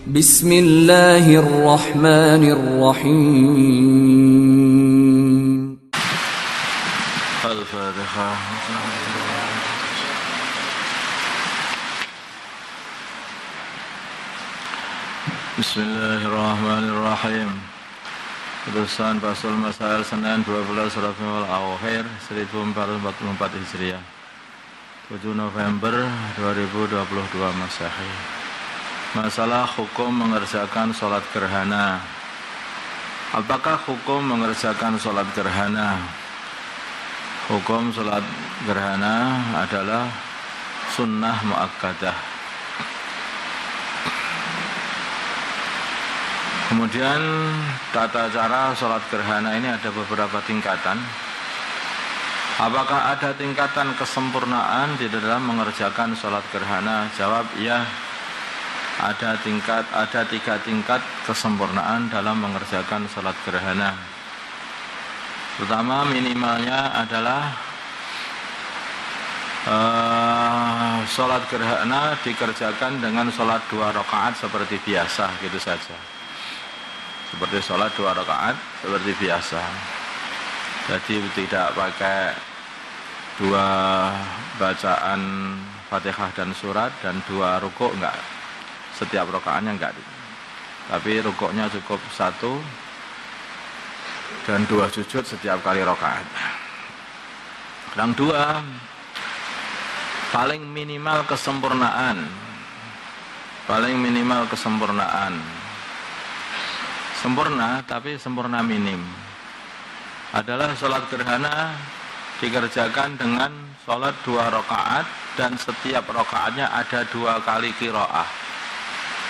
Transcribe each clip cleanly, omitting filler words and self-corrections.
Bismillahirrahmanirrahim. Al-Fatihah. Bismillahirrahmanirrahim. Terusan Fasul Masail Senin 12 Rabiul Akhir 1444 Hijriah, 7 November 2022 Masehi. Masalah hukum mengerjakan sholat gerhana. Apakah hukum mengerjakan sholat gerhana? Hukum sholat gerhana adalah sunnah muakkadah. Kemudian tata cara sholat gerhana ini ada beberapa tingkatan. Apakah ada tingkatan kesempurnaan di dalam mengerjakan sholat gerhana? Jawab ya. Ada 3 tingkat kesempurnaan dalam mengerjakan sholat gerhana. Pertama, minimalnya adalah sholat gerhana dikerjakan dengan sholat 2 rakaat seperti biasa, gitu saja. Seperti sholat 2 rakaat seperti biasa. Jadi tidak pakai 2 bacaan Fatihah dan surat dan 2 rukuk, enggak. Setiap rakaatnya enggak. Tapi rukuknya cukup 1 dan 2 sujud setiap kali rakaat. Yang 2, paling minimal kesempurnaan. Paling minimal kesempurnaan. Sempurna tapi sempurna minim adalah sholat gerhana dikerjakan dengan sholat 2 rakaat dan setiap rakaatnya ada 2 kali qiraah,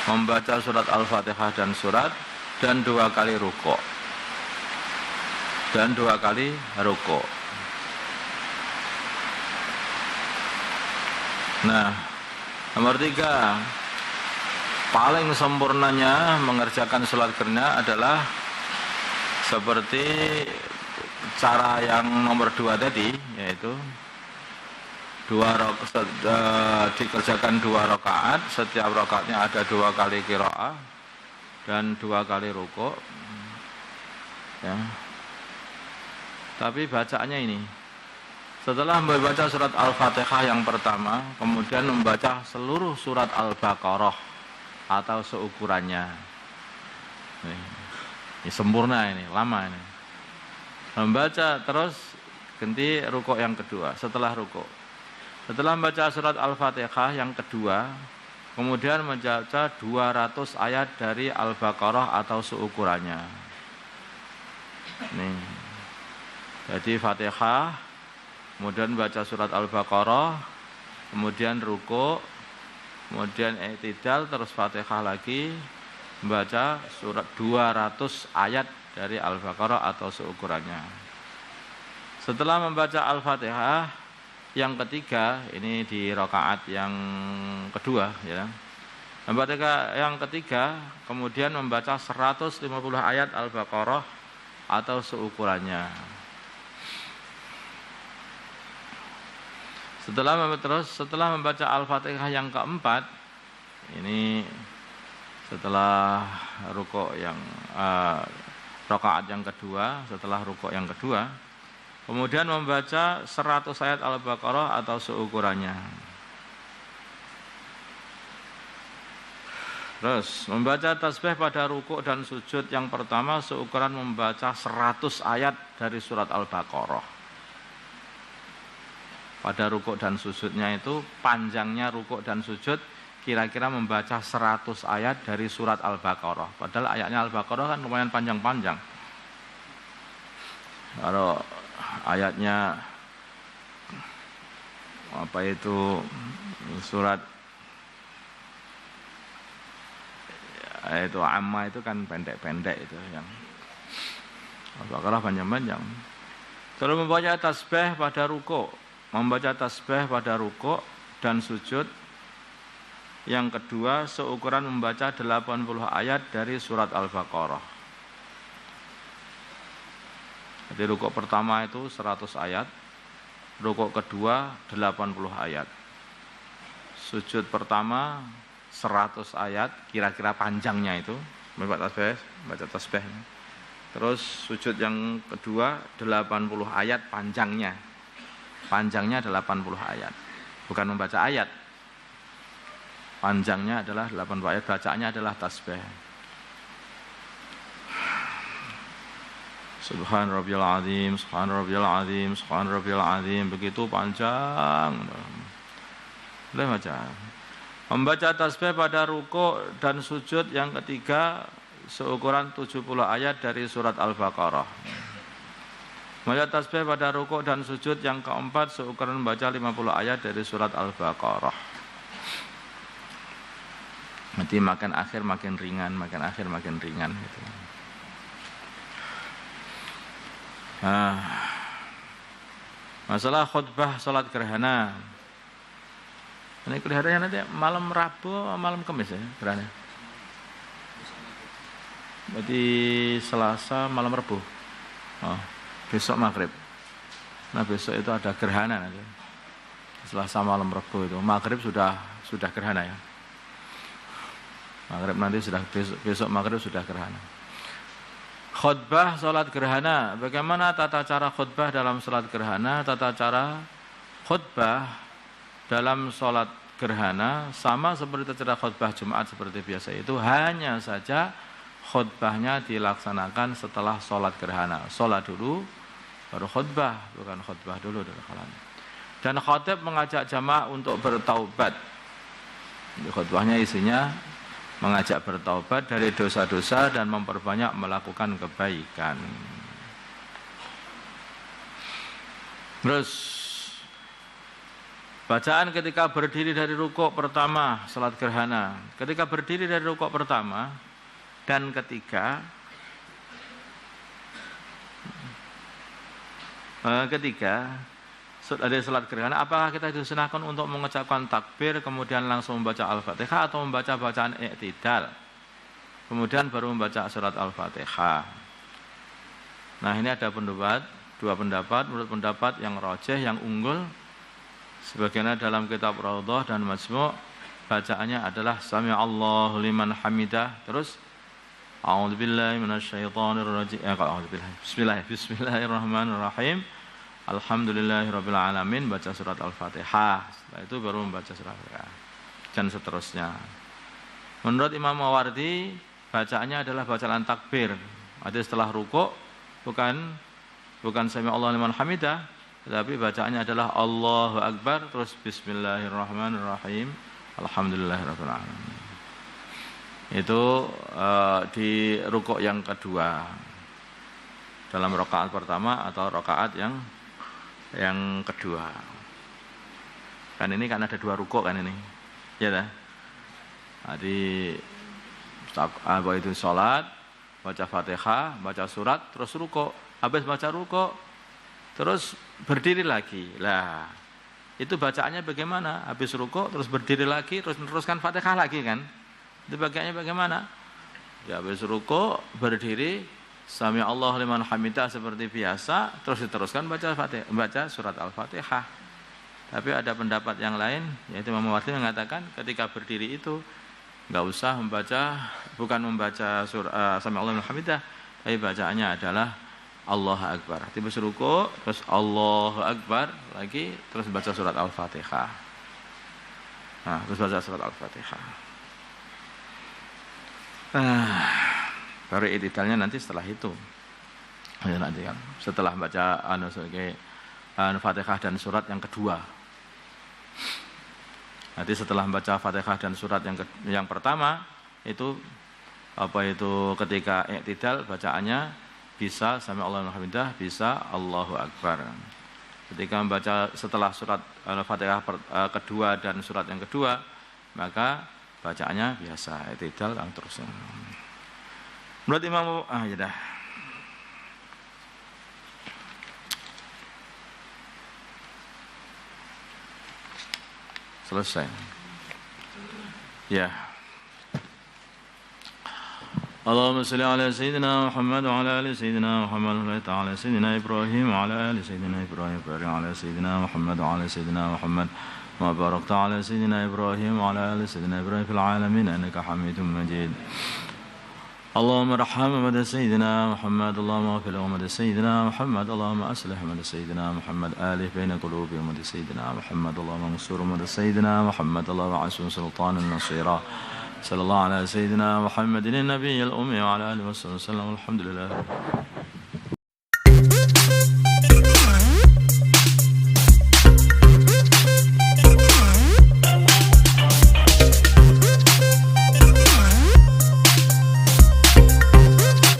membaca surat Al-Fatihah dan surat, dan 2 kali rukuk dan 2 kali rukuk. Nah, nomor 3, paling sempurnanya mengerjakan sholat gerhana adalah seperti cara yang nomor 2 tadi, yaitu dikerjakan 2 rakaat, setiap rakaatnya ada 2 kali qiraah dan 2 kali rukuk. Ya. Tapi bacaannya ini, setelah membaca surat Al-Fatihah yang pertama, kemudian membaca seluruh surat Al-Baqarah atau seukurannya. Ini sempurna, ini lama ini. Membaca terus ganti rukuk yang kedua. Setelah rukuk, setelah membaca surat Al-Fatihah yang kedua, kemudian membaca 200 ayat dari Al-Baqarah atau seukurannya. Nih. Jadi Fatihah, kemudian baca surat Al-Baqarah, kemudian rukuk, kemudian i'tidal, terus Fatihah lagi, membaca surat 200 ayat dari Al-Baqarah atau seukurannya. Setelah membaca Al-Fatihah yang ketiga, ini di rakaat yang kedua, ya. Membaca yang ketiga, kemudian membaca 150 ayat Al-Baqarah atau seukurannya. Setelah membaca Al-Fatihah yang keempat, ini setelah rukuk yang rakaat yang kedua, setelah rukuk yang kedua, kemudian membaca 100 ayat Al-Baqarah atau seukurannya. Terus membaca tasbih pada rukuk dan sujud yang pertama seukuran membaca 100 ayat dari surat Al-Baqarah. Pada rukuk dan sujudnya itu, panjangnya rukuk dan sujud kira-kira membaca 100 ayat dari surat Al-Baqarah. Padahal ayatnya Al-Baqarah kan lumayan panjang-panjang. Kalau ayatnya apa itu surat itu Amma itu kan pendek-pendek itu, yang Al-Baqarah panjang-panjang. Kalau membaca tasbih pada rukuk, membaca tasbih pada rukuk dan sujud yang kedua seukuran membaca 80 ayat dari surat Al-Baqarah. Jadi rukuk pertama itu 100 ayat, rukuk kedua 80 ayat. Sujud pertama 100 ayat, kira-kira panjangnya itu, baca tasbih. Terus sujud yang kedua 80 ayat panjangnya. Panjangnya 80 ayat. Bukan membaca ayat. Panjangnya adalah 80 ayat, bacaannya adalah tasbih. Subhan rabbiyal azim, subhan rabbiyal azim, subhan rabbiyal azim, begitu panjang. Boleh baca. Membaca tasbih pada rukuk dan sujud yang ketiga seukuran 70 ayat dari surat Al-Baqarah. Membaca tasbih pada rukuk dan sujud yang keempat seukuran membaca 50 ayat dari surat Al-Baqarah. Nanti makin akhir makin ringan, makin akhir makin ringan gitu. Masalah khutbah salat gerhana. Ini kelihatannya nanti malam Rabu, malam Kamis ya gerhana. Berarti Selasa malam Rabu. Oh, besok maghrib. Nah besok itu ada gerhana nanti. Selasa malam Rabu itu maghrib sudah gerhana ya. Maghrib nanti sudah besok maghrib sudah gerhana. Khutbah salat gerhana. Bagaimana tata cara khutbah dalam salat gerhana? Tata cara khutbah dalam salat gerhana sama seperti tata cara khutbah Jumat seperti biasa itu, hanya saja khutbahnya dilaksanakan setelah salat gerhana. Salat dulu baru khutbah, bukan khutbah dulu dari khalanya. Dan khatib mengajak jamaah untuk bertaubat. Khutbahnya isinya mengajak bertaubat dari dosa-dosa dan memperbanyak melakukan kebaikan. Terus bacaan ketika berdiri dari rukuk pertama salat gerhana. Ketika berdiri dari rukuk pertama dan ketiga dari salat gerhana, apakah kita disunahkan untuk mengucapkan takbir kemudian langsung membaca Al-Fatihah atau membaca bacaan i'tidal kemudian baru membaca surat Al-Fatihah? Nah ini ada dua pendapat. Menurut pendapat yang rajih, yang unggul, sebagaimana dalam kitab Raudhah dan Majmu', bacaannya adalah Sami'allahu liman hamidah, terus A'udzubillahi minasyaitonirrajim. Bismillahirrahmanirrahim. Alhamdulillahirabbil alamin, baca surat Al-Fatihah. Setelah itu baru membaca surat Al-Fatihah dan seterusnya. Menurut Imam Mawardi, bacaannya adalah bacaan takbir. Artinya setelah rukuk bukan Sami'allahu liman hamidah, tetapi bacaannya adalah Allahu Akbar terus Bismillahirrahmanirrahim. Alhamdulillahirabbil alamin. Itu di rukuk yang kedua. Dalam rakaat pertama atau rakaat yang kedua. Kan ini kan ada dua rukuk kan ini. Ya dah. Jadi itu salat, baca Fatihah, baca surat, terus rukuk. Habis baca rukuk, terus berdiri lagi. Lah, itu bacaannya bagaimana? Habis rukuk terus berdiri lagi, terus meneruskan Fatihah lagi kan? Itu bagiannya bagaimana? Ya habis rukuk, berdiri, Sami'allahu liman hamidah seperti biasa, terus diteruskan baca surat Al-Fatihah. Tapi ada pendapat yang lain, yaitu Imam Mawardi mengatakan ketika berdiri itu enggak usah bukan membaca Sami'allahu liman hamidah, tapi bacaannya adalah Allahu Akbar. Habis rukuk, terus Allahu Akbar lagi, terus baca surat Al-Fatihah. Nah, terus baca surat Al-Fatihah. Baru i'tidalnya nanti setelah itu. Nanti kan setelah baca Fatihah dan surat yang kedua. Nanti setelah baca Fatihah dan surat yang pertama itu ketika i'tidal bacaannya bisa Sami'allahu liman hamidah, bisa Allahu Akbar. Ketika membaca setelah surat Al-Fatihah kedua dan surat yang kedua, maka bacaannya biasa i'tidal dan terusnya. Menurut Imam ya dah. Selesai. Ya. Allahumma shalli ala sayyidina Muhammad wa ala ali sayyidina Muhammad wa ta'ala sayyidina Ibrahim wa ala ali sayyidina Ibrahim wa ala sayyidina Muhammad wa ala sayyidina Muhammad ما باركت على سيدنا إبراهيم وعلى آل سيدنا إبراهيم في العالمين إنك حميد مجيد اللهم ارحم محمد سيدنا محمد اللهم اغفر لأمة سيدنا محمد اللهم أصلح أمة سيدنا محمد آله بين قلوب أمة سيدنا محمد اللهم انصر أمة سيدنا محمد اللهم عصم سلطان النصيرا صلى الله على سيدنا محمد النبي الأمي وعلى آله وصحبه وسلم الحمد لله.